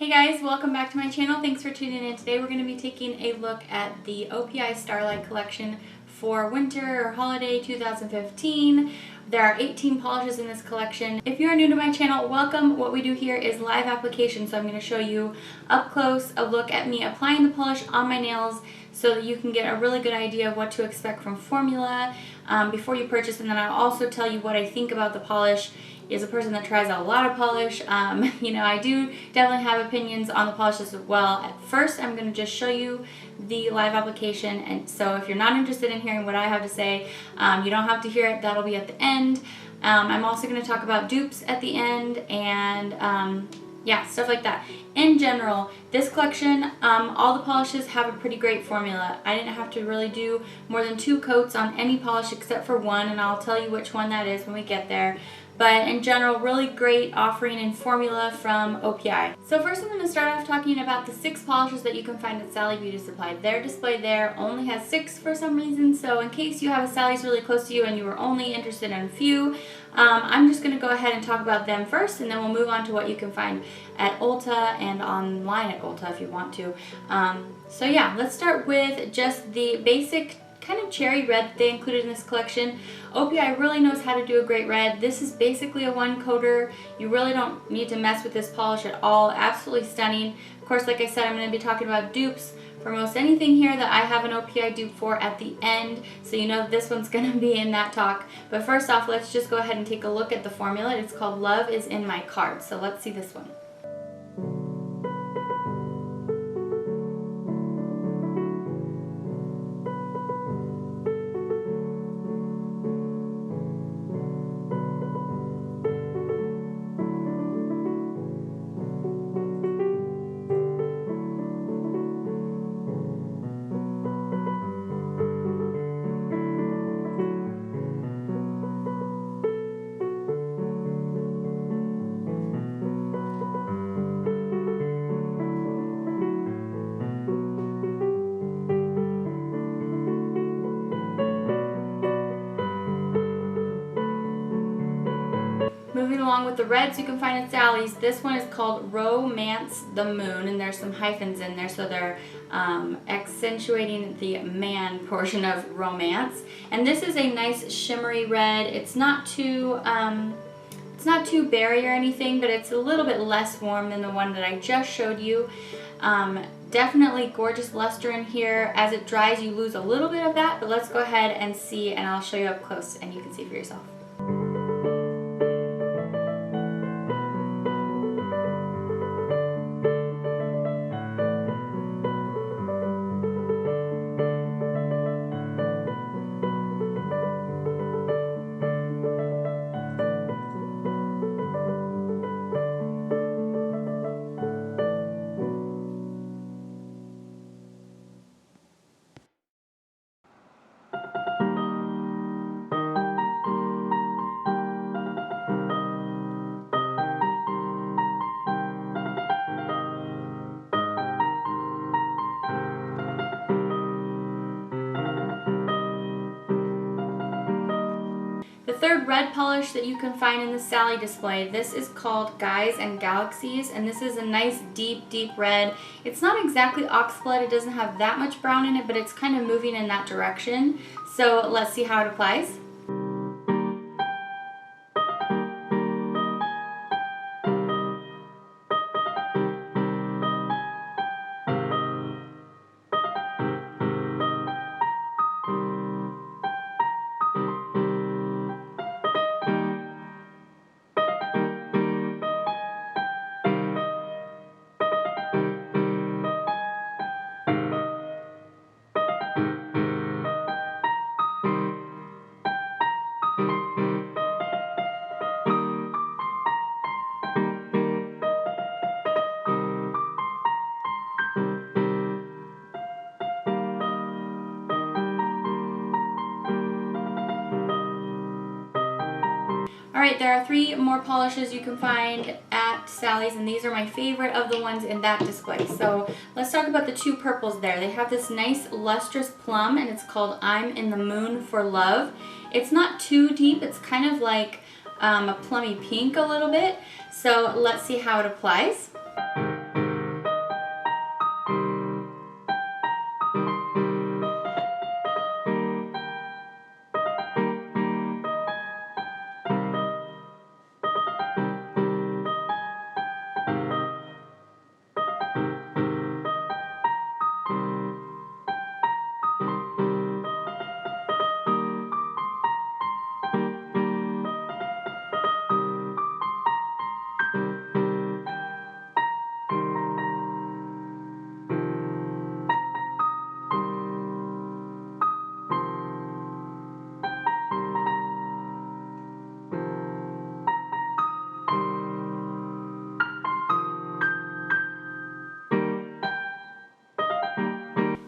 Hey guys, welcome back to my channel. Thanks for tuning in. Today we're going to be taking a look at the OPI Starlight collection for winter or holiday 2015. There are 18 polishes in this collection. If you are new to my channel, welcome. What we do here is live application, so I'm going to show you up close a look at me applying the polish on my nails so that you can get a really good idea of what to expect from formula before you purchase, and then I'll also tell you what I think about the polish. As a person that tries a lot of polish, I do definitely have opinions on the polishes as well. At first, I'm going to just show you the live application, and so if you're not interested in hearing what I have to say, you don't have to hear it. That'll be at the end. I'm also going to talk about dupes at the end, and yeah, stuff like that. In general, this collection, all the polishes have a pretty great formula. I didn't have to really do more than 2 coats on any polish except for one, and I'll tell you which one that is when we get there. But in general, really great offering and formula from OPI. So first I'm going to start off talking about the 6 polishes that you can find at Sally Beauty Supply. Their display there only has 6 for some reason, so in case you have a Sally's really close to you and you were only interested in a few, I'm just going to go ahead and talk about them first, and then we'll move on to what you can find at Ulta and online at Ulta if you want to. So yeah, let's start with just the basic kind of cherry red that they included in this collection. OPI really knows how to do a great red. This is basically a 1-coater. You really don't need to mess with this polish at all. Absolutely stunning. Of course, like I said, I'm going to be talking about dupes for most anything here that I have an OPI dupe for at the end, so you know that this one's going to be in that talk. But first off, let's just go ahead and take a look at the formula. It's called Love is in My Card, so let's see this one. Moving along with the reds you can find at Sally's, this one is called Romance the Moon, and there's some hyphens in there, so they're accentuating the man portion of romance. And this is a nice shimmery red. It's not too berry or anything, but it's a little bit less warm than the one that I just showed you. Definitely gorgeous luster in here. As it dries, you lose a little bit of that, but let's go ahead and see, and I'll show you up close and you can see for yourself. The third red polish that you can find in the Sally display, this is called Guys and Galaxies, and this is a nice deep red. It's not exactly oxblood, it doesn't have that much brown in it, but it's kind of moving in that direction. So let's see how it applies. Alright, there are 3 more polishes you can find at Sally's, and these are my favorite of the ones in that display. So let's talk about the 2 purples there. They have this nice lustrous plum, and it's called I'm in the Moon for Love. It's not too deep, it's kind of like a plummy pink a little bit. So let's see how it applies.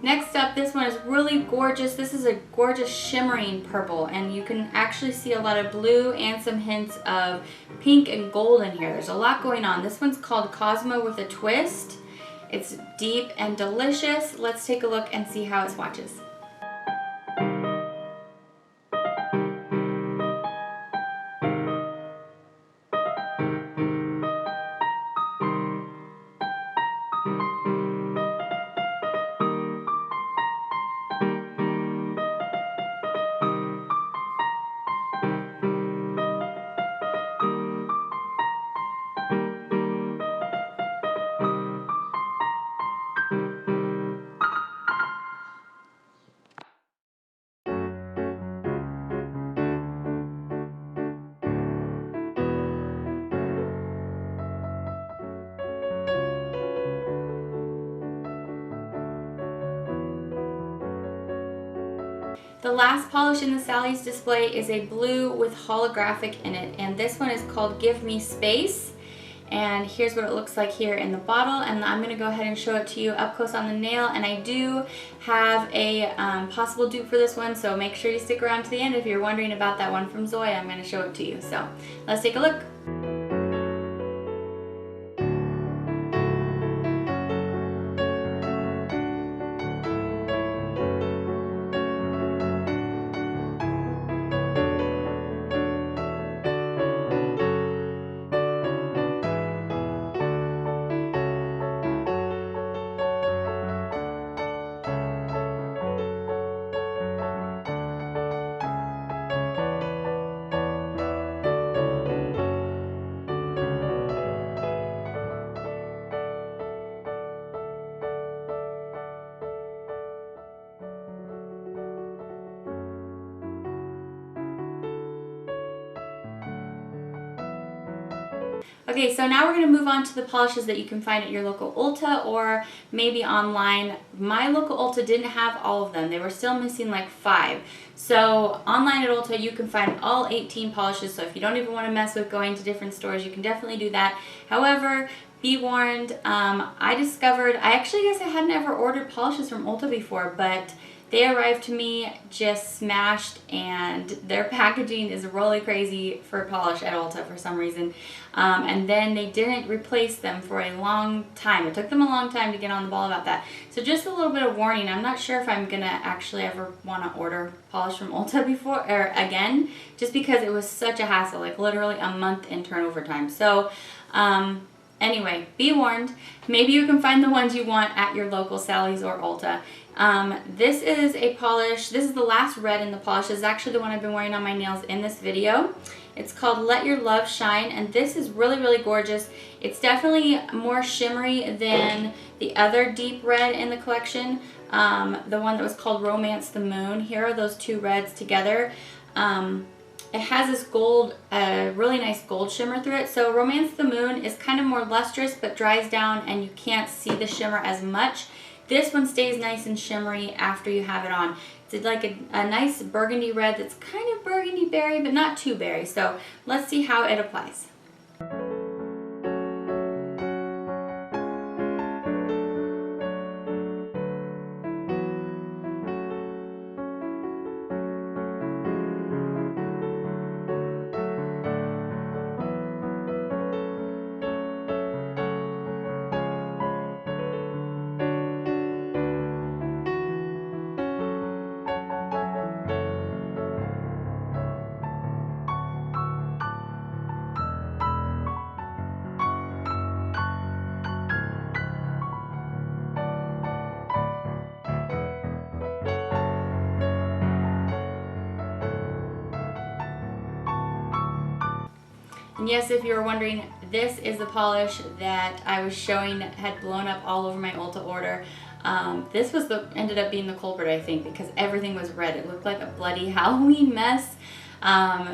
Next up, this one is really gorgeous. This is a gorgeous shimmering purple, and you can actually see a lot of blue and some hints of pink and gold in here. There's a lot going on. This one's called Cosmo with a Twist. It's deep and delicious. Let's take a look and see how it swatches. The last polish in the Sally's display is a blue with holographic in it, and this one is called Give Me Space. And here's what it looks like here in the bottle, and I'm going to go ahead and show it to you up close on the nail. And I do have a possible dupe for this one, so make sure you stick around to the end if you're wondering about that one from Zoya. I'm going to show it to you. So let's take a look. Okay, so now we're going to move on to the polishes that you can find at your local Ulta or maybe online. My local Ulta didn't have all of them. They were still missing like 5. So online at Ulta you can find all 18 polishes, so if you don't even want to mess with going to different stores, you can definitely do that. However, be warned, I actually guess I hadn't ever ordered polishes from Ulta before, but they arrived to me just smashed, and their packaging is really crazy for polish at Ulta for some reason. And then they didn't replace them for a long time. It took them a long time to get on the ball about that. So just a little bit of warning. I'm not sure if I'm gonna actually ever want to order polish from Ulta before or again, just because it was such a hassle, like literally a month in turnover time. So anyway, be warned. Maybe you can find the ones you want at your local Sally's or Ulta. This is a polish. This is the last red in the polish. This is actually the one I've been wearing on my nails in this video. It's called Let Your Love Shine, and this is really, really gorgeous. It's definitely more shimmery than the other deep red in the collection, the one that was called Romance the Moon. Here are those two reds together. It has this gold, really nice gold shimmer through it. So Romance the Moon is kind of more lustrous but dries down and you can't see the shimmer as much. This one stays nice and shimmery after you have it on. It's like a nice burgundy red that's kind of burgundy berry but not too berry. So let's see how it applies. And yes, if you were wondering, this is the polish that I was showing had blown up all over my Ulta order. This was ended up being the culprit, I think, because everything was red. It looked like a bloody Halloween mess.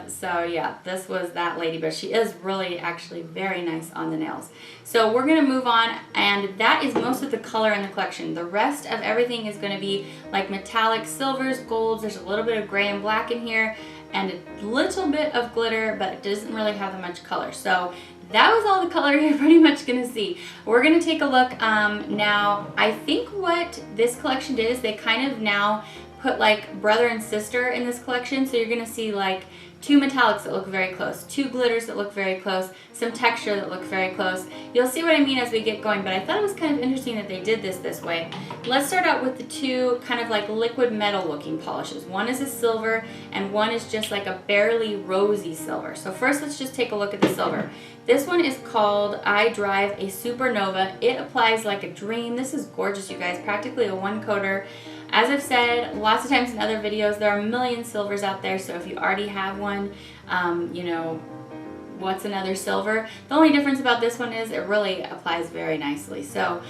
So yeah, this was that lady, but she is really actually very nice on the nails. So we're gonna move on, and that is most of the color in the collection. The rest of everything is gonna be like metallic silvers, golds. There's a little bit of gray and black in here, and a little bit of glitter, but it doesn't really have that much color. So that was all the color you're pretty much gonna see. We're gonna take a look now. I think what this collection did is they kind of now put like brother and sister in this collection. So you're gonna see like 2 metallics that look very close, 2 glitters that look very close, some texture that look very close. You'll see what I mean as we get going, but I thought it was kind of interesting that they did this way. Let's start out with the 2 kind of like liquid metal looking polishes. One is a silver and one is just like a barely rosy silver. So first let's just take a look at the silver. This one is called I Drive a Supernova. It applies like a dream. This is gorgeous, you guys, practically a 1-coater. As I've said lots of times in other videos, there are a million silvers out there, so if you already have one, you know, what's another silver? The only difference about this one is it really applies very nicely. So,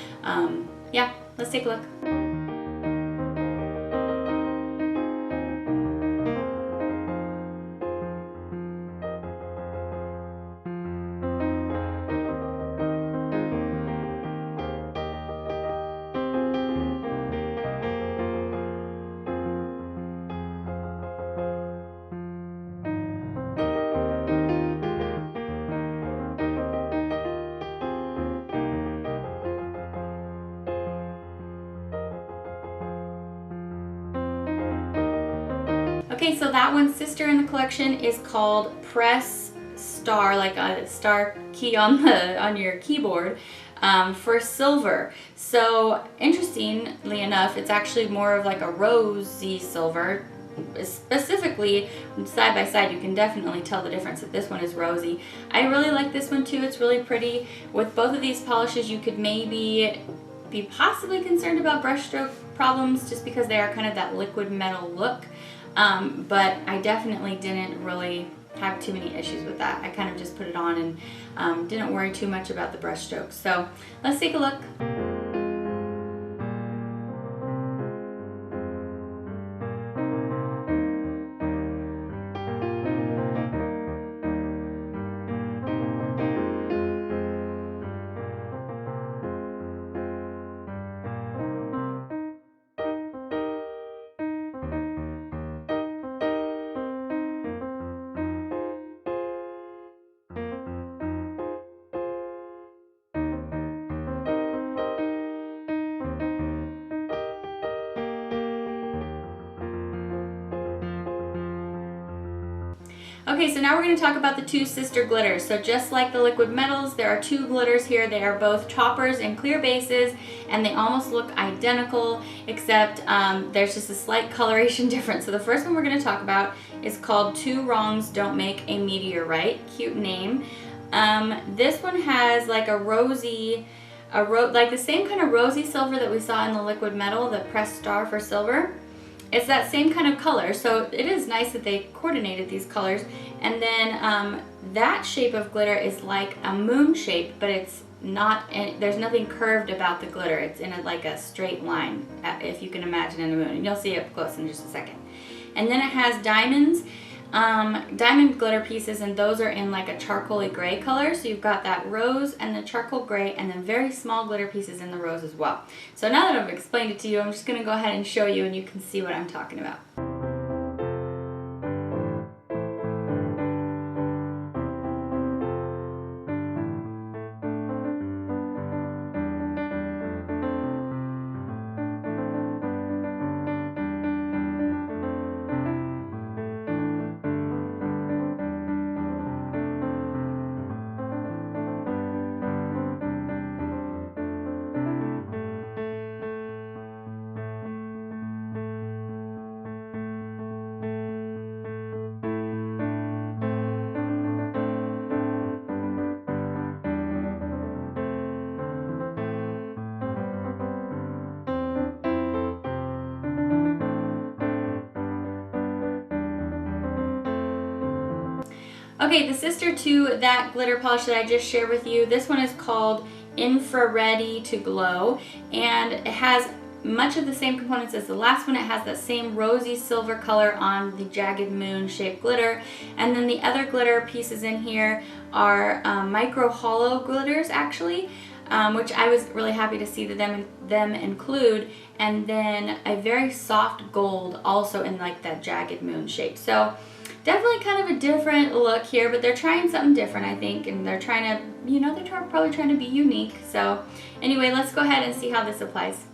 yeah, let's take a look. Okay, so that one's sister in the collection is called Press Star, like a star key on your keyboard, for silver. So interestingly enough, it's actually more of like a rosy silver. Specifically, side by side, you can definitely tell the difference that this one is rosy. I really like this one too. It's really pretty. With both of these polishes, you could maybe be possibly concerned about brushstroke problems just because they are kind of that liquid metal look. But I definitely didn't really have too many issues with that. I kind of just put it on and didn't worry too much about the brush strokes. So let's take a look. Okay, so now we're going to talk about the 2 sister glitters. So just like the liquid metals, there are 2 glitters here. They are both toppers and clear bases, and they almost look identical, except there's just a slight coloration difference. So the first one we're going to talk about is called Two Wrongs Don't Make a Meteorite. Cute name. This one has like a rosy, like the same kind of rosy silver that we saw in the liquid metal, the pressed star for silver. It's that same kind of color, so it is nice that they coordinated these colors. And then that shape of glitter is like a moon shape, but it's not, there's nothing curved about the glitter. It's in like a straight line, if you can imagine in the moon. And you'll see it up close in just a second. And then it has diamonds, diamond glitter pieces, and those are in like a charcoaly gray color. So you've got that rose and the charcoal gray, and then very small glitter pieces in the rose as well. So now that I've explained it to you, I'm just going to go ahead and show you, and you can see what I'm talking about. Okay, the sister to that glitter polish that I just shared with you, this one is called Infrared to Glow, and it has much of the same components as the last one. It has that same rosy silver color on the jagged moon shaped glitter, and then the other glitter pieces in here are micro hollow glitters actually, which I was really happy to see them include, and then a very soft gold also in like that jagged moon shape. So definitely kind of a different look here, but they're trying something different, I think, and they're trying to, you know, they're probably trying to be unique. So anyway, let's go ahead and see how this applies.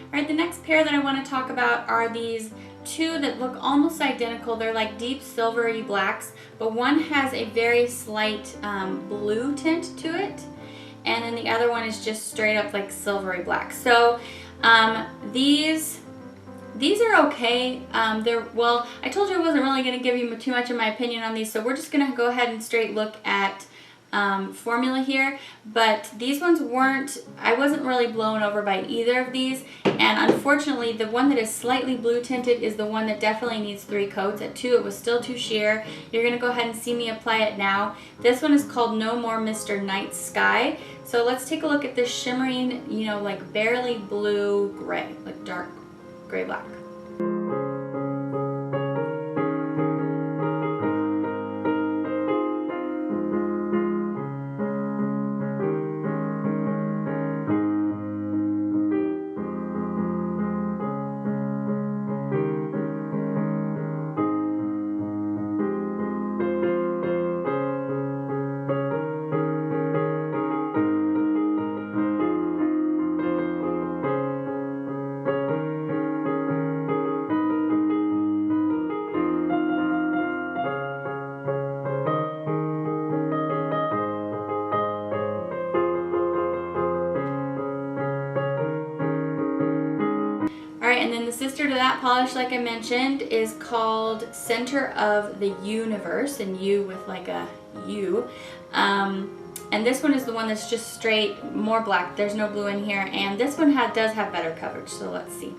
Alright, the next pair that I want to talk about are these two that look almost identical. They're like deep silvery blacks, but one has a very slight blue tint to it, and then the other one is just straight up like silvery black. So these are okay. Well, I told you I wasn't really going to give you too much of my opinion on these, so we're just going to go ahead and straight look at formula here. But these ones I wasn't really blown over by either of these, and unfortunately the one that is slightly blue tinted is the one that definitely needs 3 coats. At 2 it was still too sheer. You're going to go ahead and see me apply it now. This one is called No More Mr. Night Sky. So let's take a look at this shimmering, you know, like barely blue gray, like dark gray black. Alright, and then the sister to that polish, like I mentioned, is called Center of the You-niverse, and you with like a U. And this one is the one that's just straight, more black. There's no blue in here, and this one does have better coverage, so let's see.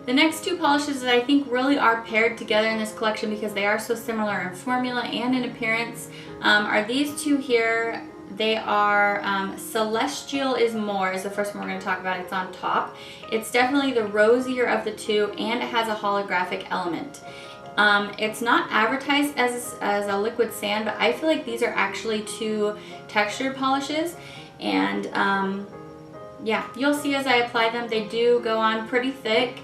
The next two polishes that I think really are paired together in this collection because they are so similar in formula and in appearance are these two here. They are Ce-Less-tial is More is the first one we're going to talk about. It's on top. It's definitely the rosier of the two, and it has a holographic element. It's not advertised as a liquid sand, but I feel like these are actually two textured polishes, and yeah, you'll see as I apply them, they do go on pretty thick.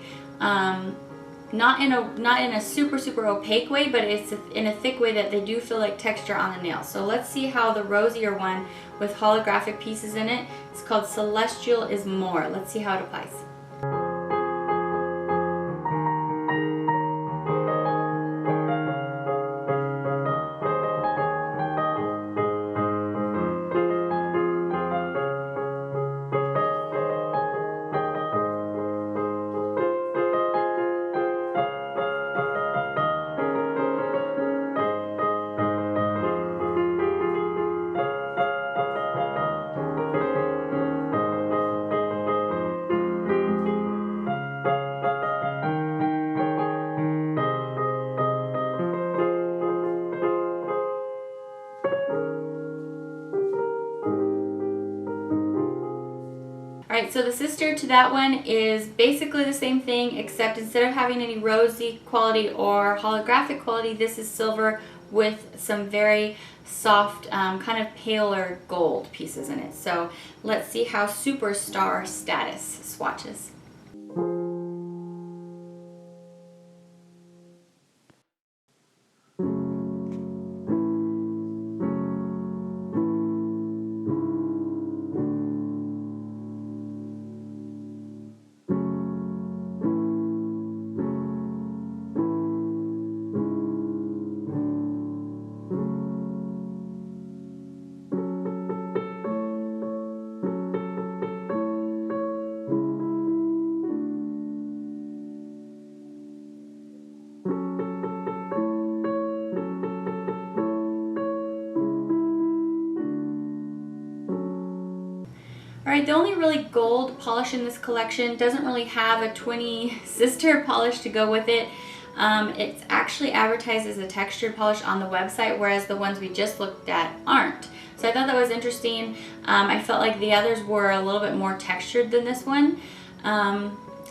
Not in a super opaque way, but it's in a thick way that they do feel like texture on the nail. So let's see how the rosier one with holographic pieces in it, it's called Ce-Less-tial is More. Let's see how it applies. Alright, so the sister to that one is basically the same thing, except instead of having any rosy quality or holographic quality, this is silver with some very soft, kind of paler gold pieces in it. So let's see how superstar status swatches. Alright, the only really gold polish in this collection doesn't really have a twinny sister polish to go with it. It's actually advertised as a textured polish on the website, whereas the ones we just looked at aren't. So I thought that was interesting. I felt like the others were a little bit more textured than this one.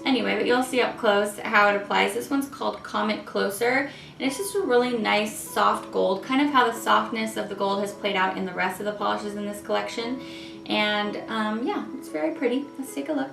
Anyway, but you'll see up close how it applies. This one's called Comet Closer, and it's just a really nice soft gold, kind of how the softness of the gold has played out in the rest of the polishes in this collection. And yeah, it's very pretty. Let's take a look.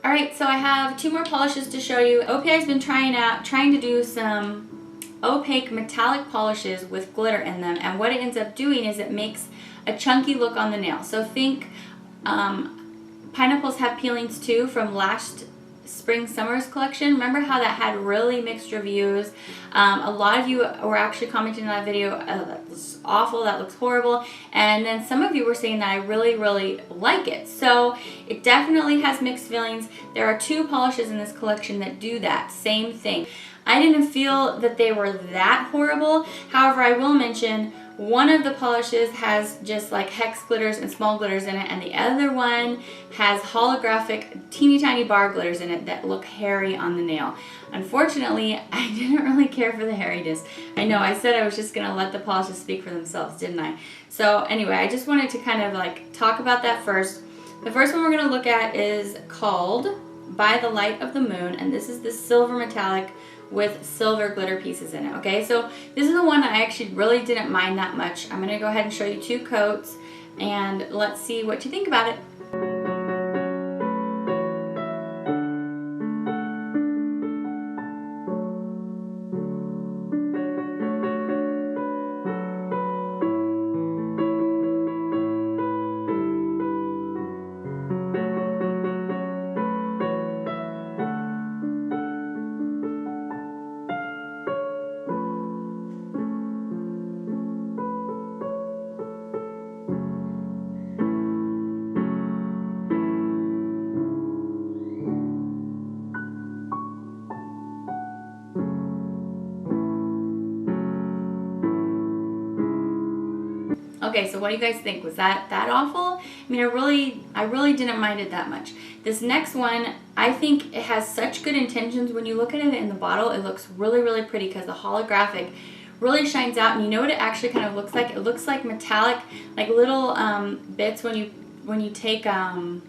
Alright, so I have two more polishes to show you. OPI has been trying to do some opaque metallic polishes with glitter in them, and what it ends up doing is it makes a chunky look on the nail. So think Pineapples Have Peelings too from last spring summer's collection. Remember how that had really mixed reviews? A lot of you were actually commenting on that video, oh, that was awful, that looks horrible, and then some of you were saying that I really like it. So it definitely has mixed feelings. There are two polishes in this collection that do that same thing. I didn't feel that they were that horrible. However, I will mention one of the polishes has just like hex glitters and small glitters in it, and the other one has holographic teeny tiny bar glitters in it that look hairy on the nail. Unfortunately, I didn't really care for the hairiness. I know I said I was just gonna let the polishes speak for themselves, didn't I? So anyway, I just wanted to kind of like talk about that first. The first one we're gonna look at is called By the Light of the Moon, and this is the silver metallic with silver glitter pieces in it. Okay, so this is the one I actually really didn't mind that much. I'm gonna go ahead and show you two coats, and let's see what you think about it. Okay, so what do you guys think? Was that awful? I mean, I really didn't mind it that much. This next one, I think it has such good intentions. When you look at it in the bottle, it looks really pretty because the holographic really shines out. And you know what it actually kind of looks like? It looks like metallic, like little bits when you take a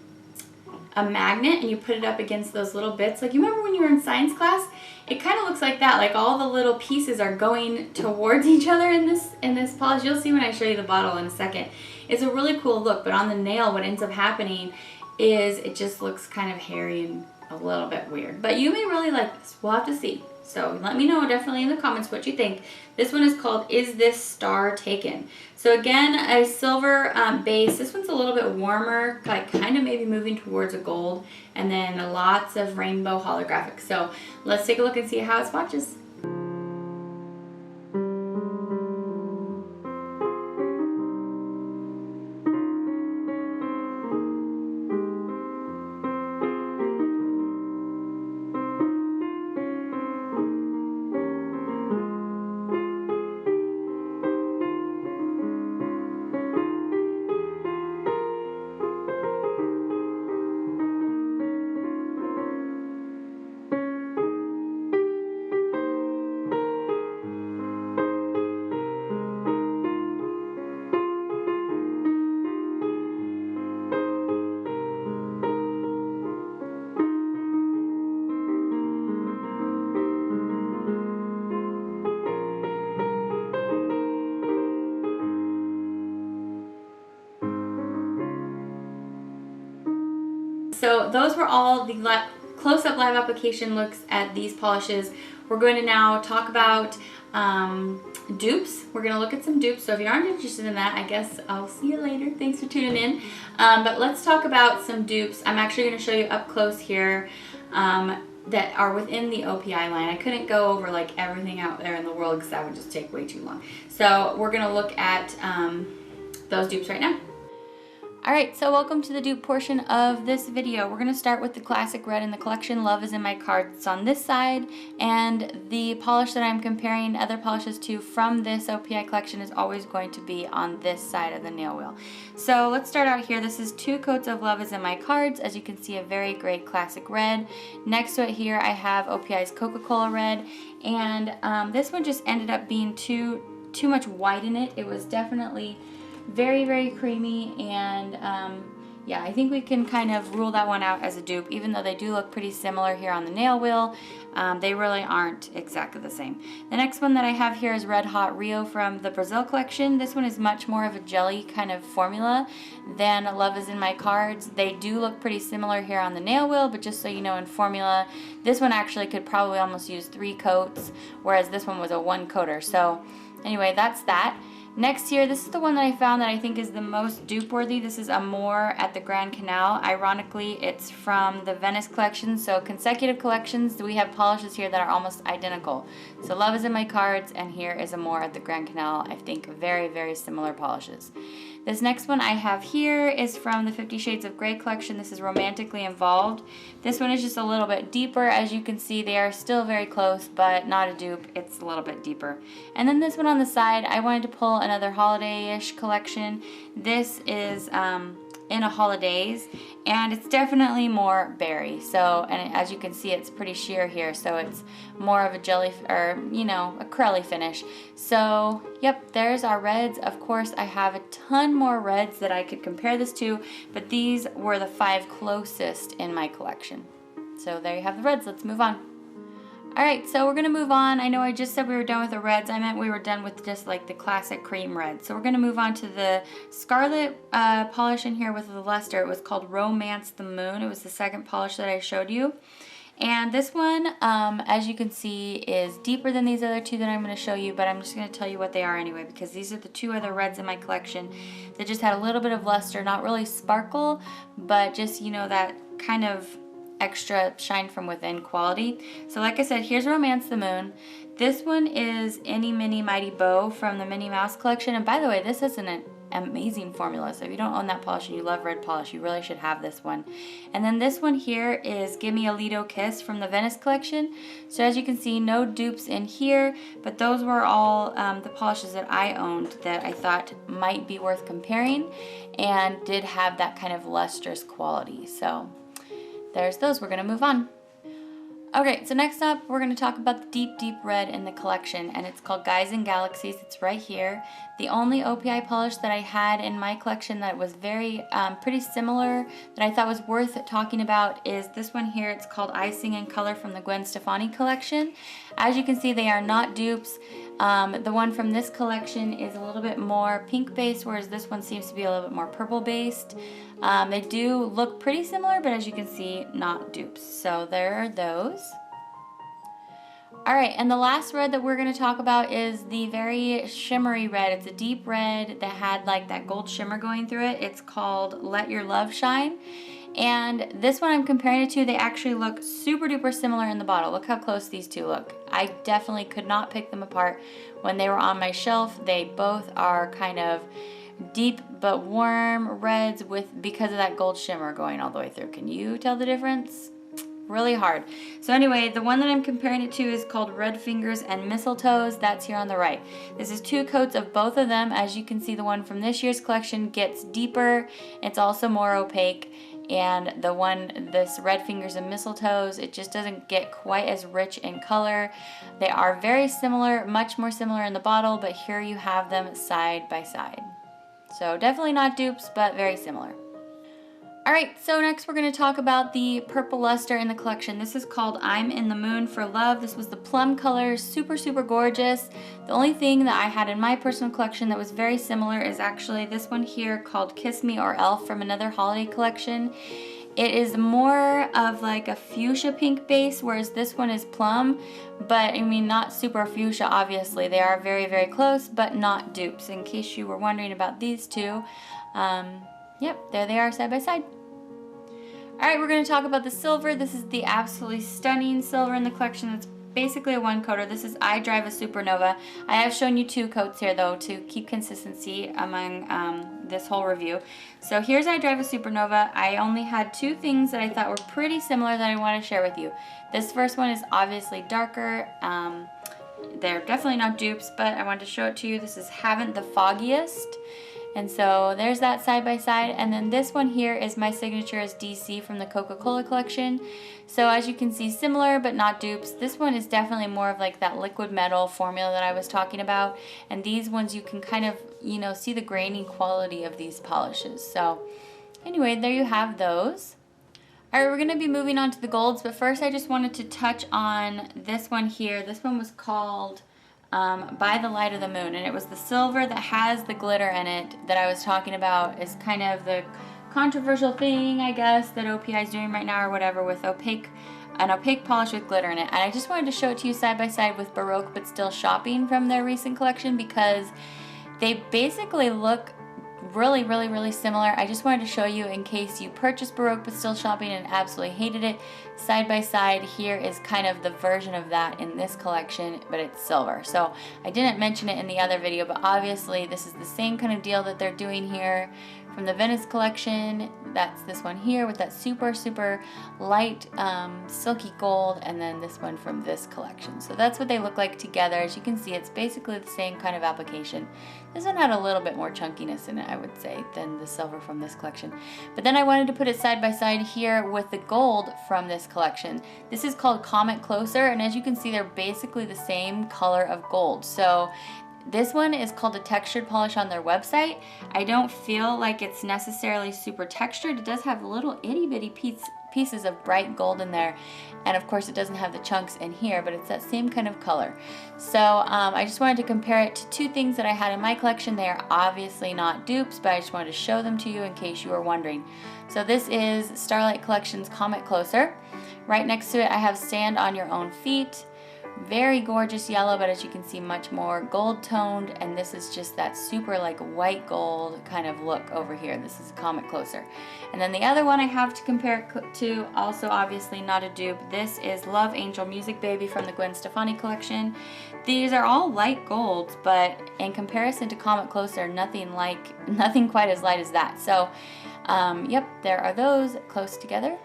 magnet and you put it up against those little bits. Like, you remember when you were in science class? It kind of looks like that, like all the little pieces are going towards each other in this polish. You'll see when I show you the bottle in a second. It's a really cool look, but on the nail what ends up happening is it just looks kind of hairy and a little bit weird. But you may really like this. We'll have to see. So let me know definitely in the comments what you think. This one is called Is This Star Taken? So again, a silver base. This one's a little bit warmer, like kind of maybe moving towards a gold, and then lots of rainbow holographic. So let's take a look and see how it swatches. So those were all the close-up live application looks at these polishes. We're going to now talk about dupes. We're going to look at some dupes. So if you aren't interested in that, I guess I'll see you later. Thanks for tuning in. But let's talk about some dupes. I'm actually going to show you up close here that are within the OPI line. I couldn't go over like everything out there in the world because that would just take way too long. So we're going to look at those dupes right now. Alright, so welcome to the dupe portion of this video. We're going to start with the classic red in the collection, Love Is In My Cards. It's on this side, and the polish that I'm comparing other polishes to from this OPI collection is always going to be on this side of the nail wheel. So let's start out here. This is 2 coats of Love Is In My Cards. As you can see, a very great classic red. Next to it here I have OPI's Coca-Cola red, and this one just ended up being too much white in it. It was definitely very, very creamy, and yeah, I think we can kind of rule that one out as a dupe. Even though they do look pretty similar here on the nail wheel, they really aren't exactly the same. The next one that I have here is Red Hot Rio from the Brazil collection. This one is much more of a jelly kind of formula than Love Is In My Cards. They do look pretty similar here on the nail wheel, but just so you know, in formula, this one actually could probably almost use 3 coats, whereas this one was a 1 coater. So anyway, that's that. Next here, this is the one that I found that I think is the most dupe-worthy. This is Amore at the Grand Canal. Ironically, it's from the Venice collection, so consecutive collections, we have polishes here that are almost identical. So Love Is In My Cards, and here is Amore at the Grand Canal. I think very, very similar polishes. This next one I have here is from the 50 Shades of Grey collection. This is Romantically Involved. This one is just a little bit deeper. As you can see, they are still very close, but not a dupe. It's a little bit deeper. And then this one on the side, I wanted to pull another holiday-ish collection. This is in a holidays, and it's definitely more berry. So, and as you can see, it's pretty sheer here, so it's more of a jelly, or you know, a curly finish. So yep, there's our reds. Of course, I have a ton more reds that I could compare this to, but these were the 5 closest in my collection. So there you have the reds. Let's move on. Alright, so we're going to move on. I know I just said we were done with the reds. I meant we were done with just like the classic cream red. So we're going to move on to the scarlet polish in here with the luster. It was called Romance the Moon. It was the second polish that I showed you. And this one, as you can see, is deeper than these other 2 that I'm going to show you, but I'm just going to tell you what they are anyway, because these are the 2 other reds in my collection that just had a little bit of luster, not really sparkle, but just, you know, that kind of extra shine from within quality. So like I said, here's Romance the Moon. This one is Any Mini Mighty Bow from the Minnie Mouse collection, and by the way, this is an amazing formula, so if you don't own that polish and you love red polish, you really should have this one. And then this one here is Gimme a Lido Kiss from the Venice collection. So as you can see, no dupes in here, but those were all the polishes that I owned that I thought might be worth comparing and did have that kind of lustrous quality. So there's those. We're going to move on. Okay, so next up we're going to talk about the deep, deep red in the collection, and it's called Guys and Galaxies. It's right here. The only OPI polish that I had in my collection that was very pretty similar that I thought was worth talking about is this one here. It's called Icing in Color from the Gwen Stefani collection. As you can see, they are not dupes. The one from this collection is a little bit more pink based, whereas this one seems to be a little bit more purple based. They do look pretty similar, but as you can see, not dupes. So there are those. Alright, and the last red that we're going to talk about is the very shimmery red. It's a deep red that had like that gold shimmer going through it. It's called Let Your Love Shine. And this one I'm comparing it to, they actually look super duper similar in the bottle. Look how close these 2 look. I definitely could not pick them apart when they were on my shelf. They both are kind of deep but warm reds because of that gold shimmer going all the way through. Can you tell the difference? Really hard. So anyway, the one that I'm comparing it to is called Red Fingers and Mistletoes. That's here on the right. This is 2 coats of both of them. As you can see, the one from this year's collection gets deeper. It's also more opaque. And the one, this Red Fingers and Mistletoes, it just doesn't get quite as rich in color. They are very similar, much more similar in the bottle, but here you have them side by side. So definitely not dupes, but very similar. Alright, so next we're going to talk about the purple luster in the collection. This is called I'm in the Moon for Love. This was the plum color, super, super gorgeous. The only thing that I had in my personal collection that was very similar is actually this one here called Kiss Me or Elf from another holiday collection. It is more of like a fuchsia pink base, whereas this one is plum, but I mean not super fuchsia obviously. They are very, very close, but not dupes, in case you were wondering about these two. Yep, there they are side by side. Alright, we're going to talk about the silver. This is the absolutely stunning silver in the collection. It's basically a one coater. This is I Drive a Supernova. I have shown you two coats here though to keep consistency among this whole review. So here's I Drive a Supernova. I only had two things that I thought were pretty similar that I want to share with you. This first one is obviously darker. They're definitely not dupes, but I wanted to show it to you. This is Haven't the Foggiest. And so there's that side by side. And then this one here is my signature as DC from the Coca-Cola collection. So as you can see, similar but not dupes. This one is definitely more of like that liquid metal formula that I was talking about. And these ones you can kind of, you know, see the grainy quality of these polishes. So anyway, there you have those. Alright, we're going to be moving on to the golds, but first I just wanted to touch on this one here. This one was called By the Light of the Moon, and it was the silver that has the glitter in it that I was talking about. Is kind of the controversial thing, I guess, that OPI is doing right now or whatever, with an opaque polish with glitter in it. And I just wanted to show it to you side by side with Baroque But Still Shopping from their recent collection, because they basically look really, really, really similar. I just wanted to show you in case you purchased Baroque But Still Shopping and absolutely hated it. Side by side here is kind of the version of that in this collection, but it's silver. So I didn't mention it in the other video, but obviously this is the same kind of deal that they're doing here from the Venice collection. That's this one here with that super, super light silky gold, and then this one from this collection. So that's what they look like together. As you can see, it's basically the same kind of application. This one had a little bit more chunkiness in it, I would say, than the silver from this collection. But then I wanted to put it side by side here with the gold from this collection. This is called Comet Closer, and as you can see, they're basically the same color of gold. So this one is called a textured polish on their website. I don't feel like it's necessarily super textured. It does have little itty bitty pieces of bright gold in there, and of course it doesn't have the chunks in here, but it's that same kind of color. So I just wanted to compare it to two things that I had in my collection. They are obviously not dupes, but I just wanted to show them to you in case you were wondering. So this is Starlight Collection's Comet Closer. Right next to it I have Stand on Your Own Feet. Very gorgeous yellow, but as you can see, much more gold toned, and this is just that super like white gold kind of look over here. This is Comet Closer. And then the other one I have to compare it to, also obviously not a dupe, this is Love Angel Music Baby from the Gwen Stefani collection. These are all light golds, but in comparison to Comet Closer, nothing quite as light as that. So yep, there are those close together.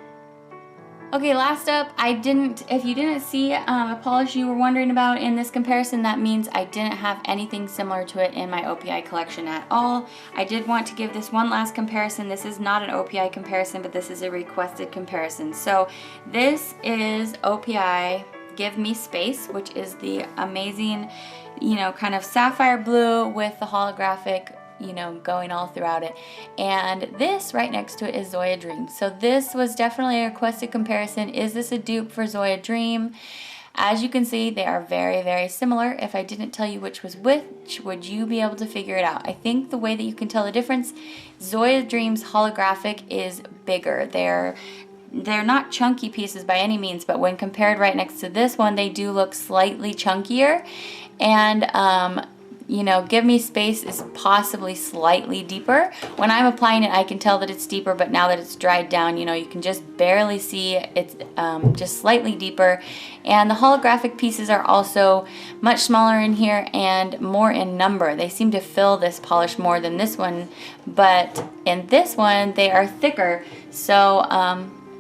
Okay, last up, if you didn't see a polish you were wondering about in this comparison, that means I didn't have anything similar to it in my OPI collection at all. I did want to give this one last comparison. This is not an OPI comparison, but this is a requested comparison. So this is OPI Give Me Space, which is the amazing, you know, kind of sapphire blue with the holographic, you know, going all throughout it. And this right next to it is Zoya Dream. So this was definitely a requested comparison. Is this a dupe for Zoya Dream? As you can see, they are very, very similar. If I didn't tell you which was which, would you be able to figure it out? I think the way that you can tell the difference, Zoya Dream's holographic is bigger. They're not chunky pieces by any means, but when compared right next to this one, they do look slightly chunkier. And you know, Give Me Space is possibly slightly deeper. When I'm applying it, I can tell that it's deeper, but now that it's dried down, you know, you can just barely see it's just slightly deeper. And the holographic pieces are also much smaller in here and more in number. They seem to fill this polish more than this one, but in this one, they are thicker. So,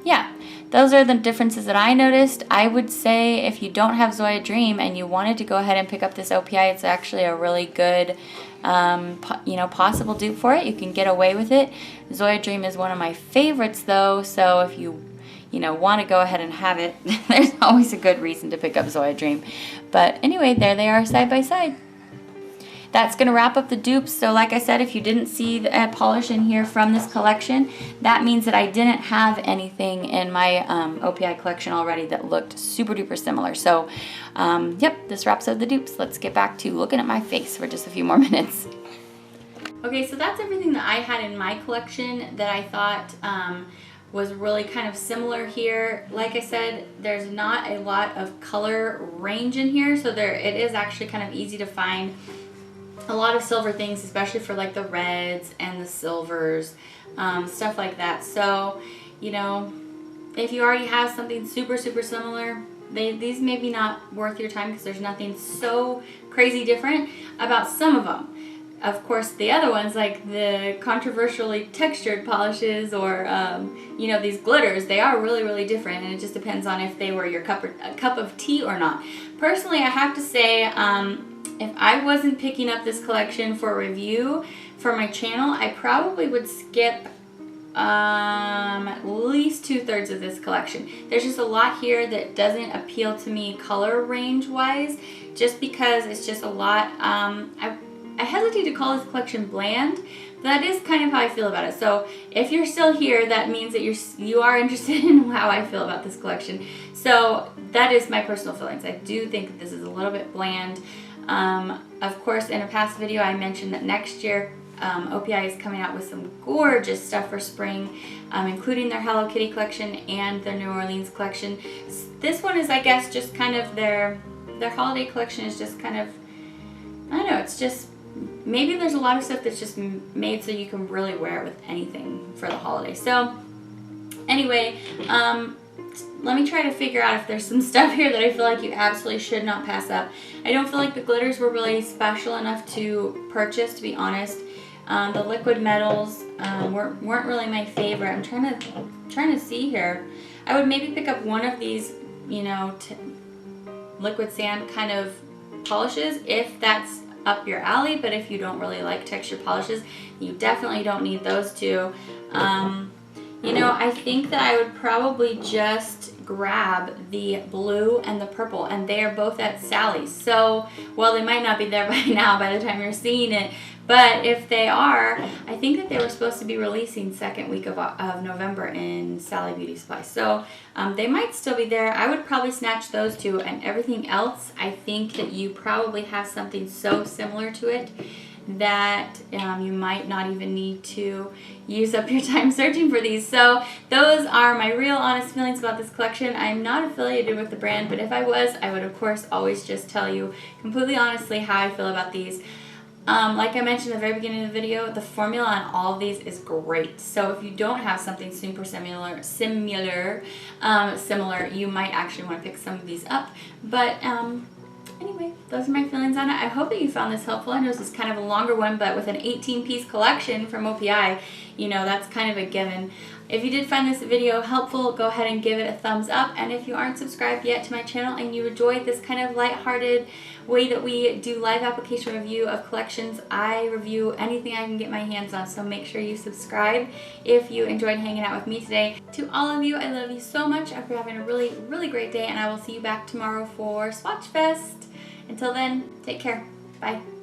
yeah. Those are the differences that I noticed. I would say if you don't have Zoya Dream and you wanted to go ahead and pick up this OPI, it's actually a really good, you know, possible dupe for it. You can get away with it. Zoya Dream is one of my favorites though, so if you know, want to go ahead and have it, there's always a good reason to pick up Zoya Dream. But anyway, there they are side by side. That's going to wrap up the dupes. So like I said, if you didn't see the polish in here from this collection, that means that I didn't have anything in my OPI collection already that looked super duper similar. So yep, this wraps up the dupes. Let's get back to looking at my face for just a few more minutes. Okay, so that's everything that I had in my collection that I thought was really kind of similar here. Like I said, there's not a lot of color range in here, so it is actually kind of easy to find a lot of silver things, especially for like the reds and the silvers, stuff like that. So, you know, if you already have something super similar, these may be not worth your time because there's nothing so crazy different about some of them. Of course, the other ones, like the controversially textured polishes or, you know, these glitters, they are really different, and it just depends on if they were your cup of tea or not. Personally, I have to say, if I wasn't picking up this collection for review for my channel, I probably would skip at least 2/3 of this collection. There's just a lot here that doesn't appeal to me color range wise, just because it's just a lot. I hesitate to call this collection bland, but that is kind of how I feel about it. So if you're still here, that means that you are interested in how I feel about this collection. So that is my personal feelings. I do think that this is a little bit bland. Of course, in a past video, I mentioned that next year OPI is coming out with some gorgeous stuff for spring, including their Hello Kitty collection and their New Orleans collection. This one is, I guess, just kind of their holiday collection is just kind of, I don't know, it's just, maybe there's a lot of stuff that's just made so you can really wear it with anything for the holiday. So anyway, let me try to figure out if there's some stuff here that I feel like you absolutely should not pass up. I don't feel like the glitters were really special enough to purchase, to be honest. The liquid metals weren't really my favorite. I'm trying to see here. I would maybe pick up one of these, you know, liquid sand kind of polishes if that's up your alley, but if you don't really like texture polishes, you definitely don't need those two. You know, I think that I would probably just grab the blue and the purple, and they are both at Sally's. So, well, they might not be there by now by the time you're seeing it, but if they are, I think that they were supposed to be releasing second week of November in Sally Beauty Supply. So they might still be there. I would probably snatch those two, and everything else, I think that you probably have something so similar to it that you might not even need to use up your time searching for these. So those are my real honest feelings about this collection. I'm not affiliated with the brand, but if I was, I would of course always just tell you completely honestly how I feel about these. Like I mentioned at the very beginning of the video, the formula on all of these is great. So if you don't have something super similar, you might actually want to pick some of these up. But anyway, those are my feelings on it. I hope that you found this helpful. I know this is kind of a longer one, but with an 18-piece collection from OPI, you know, that's kind of a given. If you did find this video helpful, go ahead and give it a thumbs up. And if you aren't subscribed yet to my channel and you enjoyed this kind of lighthearted way that we do live application review of collections, I review anything I can get my hands on, so make sure you subscribe if you enjoyed hanging out with me today. To all of you, I love you so much. I hope you're having a really great day, and I will see you back tomorrow for Swatchfest. Until then, take care. Bye.